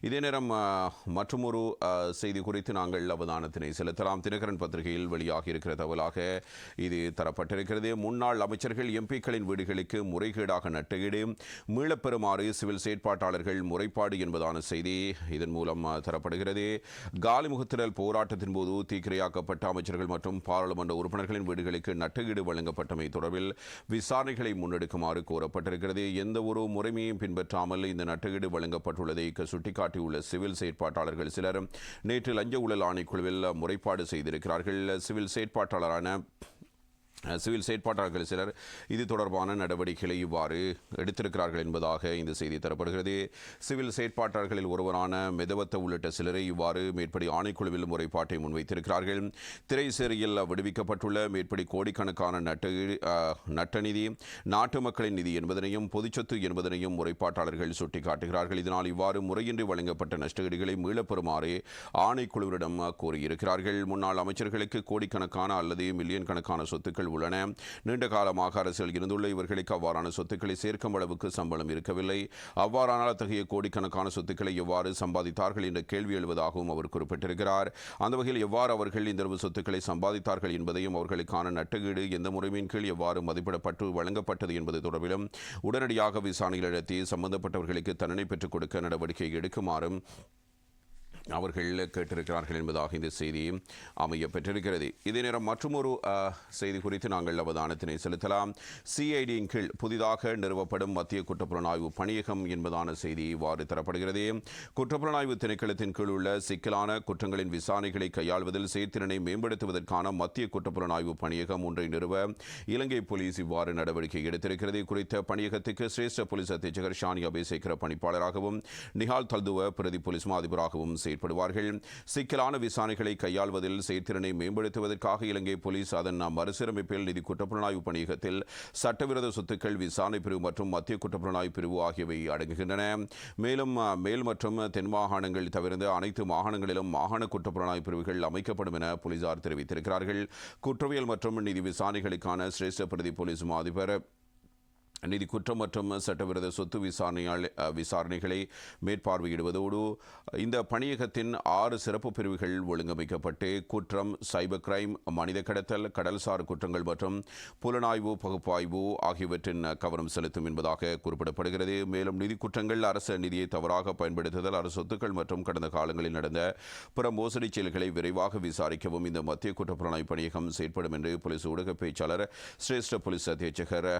இதே நேரம் மற்றுமொரு செய்தி குறித்து நாங்கள் அவதானத்தினை செலுத்தலாம். தினகரன் பத்திரிகையில் வெளியாகி இருக்கிற தகவலாக இது தரப்பட்டிருக்கிறது. முன்னாள் அமைச்சர்கள் எம்பிக்களின் வீடுகளுக்கு முறைகேடாக நட்டஈடு மீளப்பெறுமாறு சிவில் செயற்பாட்டாளர்கள் முறைப்பாடு என்பதான செய்தி இதன் மூலம் தரப்படுகிறது. காலிமுகத்திரல் போராட்டத்தின் போது தீக்கிரையாக்கப்பட்ட அமைச்சர்கள் மற்றும் பாராளுமன்ற உறுப்பினர்களின் வீடுகளுக்கு நட்டஈடு வழங்கப்பட்டமை தொடர்பில் விசாரணைகளை முன்னெடுக்குமாறு கோரப்பட்டிருக்கிறது. எந்த ஒரு முறைமையும் பின்பற்றாமல் இந்த நட்டஈடு வழங்கப்பட்டுள்ளதை சுட்டிக்காட்டி உள்ள சிவில் செயற்பாட்டாளர்கள் சிலர் நேற்று லஞ்ச ஊழல் ஆணைக்குழுவில் முறைப்பாடு செய்திருக்கிறார்கள். சிவில் செயற்பாட்டாளர்கள் சிலர் இது தொடர்பான நடவடிக்கைகளை இவ்வாறு எடுத்திருக்கிறார்கள் என்பதாக இந்த செய்தி தரப்படுகிறது. சிவில் செயற்பாட்டாளர்களில் ஒருவரான மெதவத்த உள்ளிட்ட சிலரை இவ்வாறு மேற்படி ஆணைக்குழுவில் முறைப்பாட்டை முன்வைத்திருக்கிறார்கள். திரைசேரியில் விடுவிக்கப்பட்டுள்ள மேற்படி கோடிக்கணக்கான நட்ட நிதி நாட்டு மக்களின் நிதி என்பதனையும் பொதுச்சொத்து என்பதனையும் முறைப்பாட்டாளர்கள் சுட்டிக்காட்டுகிறார்கள். இதனால் இவ்வாறு முறையின்றி வழங்கப்பட்ட நஷ்டஈடுகளை மீளப்பெறுமாறு ஆணைக்குழுவிடம் கோரியிருக்கிறார்கள். முன்னாள் அமைச்சர்களுக்கு கோடிக்கணக்கான அல்லது மில்லியன் கணக்கான சொத்துக்கள் உள்ளன. நீண்ட காலமாக அரசியல் இருந்துள்ள இவர்களுக்கு அவ்வாறான சொத்துக்களை சேர்க்கும் அளவுக்கு சம்பளம் இருக்கவில்லை. அவ்வாறான அத்தகைய கோடிக்கணக்கான சொத்துக்களை எவ்வாறு சம்பாதித்தார்கள் என்ற கேள்வி எழுவதாகவும் அவர் குறிப்பிட்டிருக்கிறார். அந்த வகையில் எவ்வாறு அவர்கள் இந்த சொத்துக்களை சம்பாதித்தார்கள் என்பதையும் அவர்களுக்கான நட்டஈடு எந்த முறைமையின் கீழ் எவ்வாறு மதிப்பிடப்பட்டு வழங்கப்பட்டது என்பது தொடர்பிலும் உடனடியாக விசாரணைகள் நடத்தி சம்பந்தப்பட்டவர்களுக்கு தண்டனை பெற்றுக் கொடுக்க நடவடிக்கை எடுக்குமாறும் அவர்கள் கேட்டிருக்கிறார்கள் என்பதாக இந்த செய்தி அமைய பெற்றிருக்கிறது. இதே நேரம் மற்றொரு செய்தி குறித்து நாங்கள் அவதானத்தினை செலுத்தலாம். சிஐடியின் கீழ் புதிதாக நிறுவப்படும் மத்திய குற்றப்புலனாய்வு பணியகம் என்பதான செய்தி இவ்வாறு தரப்படுகிறது. குற்றப்புலனாய்வு திணைக்களத்தின் கீழ் உள்ள சிக்கலான குற்றங்களின் விசாரணைகளை கையாள்வதில் செயற்திறனை மேம்படுத்துவதற்கான மத்திய குற்றப்புலனாய்வு பணியகம் ஒன்றை நிறுவ இலங்கை போலீஸ் இவ்வாறு நடவடிக்கை எடுத்திருக்கிறது. குறித்த பணியகத்துக்கு சிரேஷ்ட போலீஸ் அத்தியட்சகர் ஷானி அபேசேகர பணிப்பாளராகவும் நிஹால் தல்துவ பிரதி போலீஸ் மா அதிபராகவும் செயற்படுவார்கள். சிக்கலான விசாரணைகளை கையாள்வதில் செயற்திறனை மேம்படுத்துவதற்காக இலங்கை போலீஸ் அதன் மறுசீரமைப்பில் நிதி குற்றப்புலனாய்வு பணியகத்தில் சட்டவிரோத சொத்துக்கள் விசாரணை பிரிவு மற்றும் மத்திய குற்றப்புலனாய்வு பிரிவு ஆகியவை அடங்குகின்றன. மேலும் மேல் மற்றும் தென் மாகாணங்கள் தவிர்த்து அனைத்து மாகாணங்களிலும் மாகாண குற்றப்புலனாய்வு பிரிவுகள் அமைக்கப்படும் என போலீசார் தெரிவித்திருக்கிறார்கள். குற்றவியல் மற்றும் நிதி விசாரணைகளுக்கான சிரேஷ்ட பிரதி போலீஸ் மா அதிபர் நிதி குற்றம் மற்றும் சட்டவிரோத சொத்து விசாரணைகளை மேற்பார்வையிடுவதோடு இந்த பணியகத்தின் 6 சிறப்பு பிரிவுகள் ஒழுங்கமைக்கப்பட்டு குற்றம், சைபர் கிரைம், மனித கடத்தல், கடல்சார் குற்றங்கள் மற்றும் புலனாய்வு பகுப்பாய்வு ஆகியவற்றின் கவனம் செலுத்தும் என்பதாக குறிப்பிடப்படுகிறது. மேலும் நிதி குற்றங்கள், அரசு நிதியை தவறாக பயன்படுத்துதல், அரசு சொத்துக்கள் மற்றும் கடந்த காலங்களில் நடந்த பிற மோசடி செயல்களை விரைவாக விசாரிக்கவும் இந்த மத்திய குற்றப்புலனாய்வு பணியகம் செயற்படும் என்று போலீஸ் ஊடக பேச்சாளர் சிரேஷ்ட போலீஸ் அத்தியட்சகர்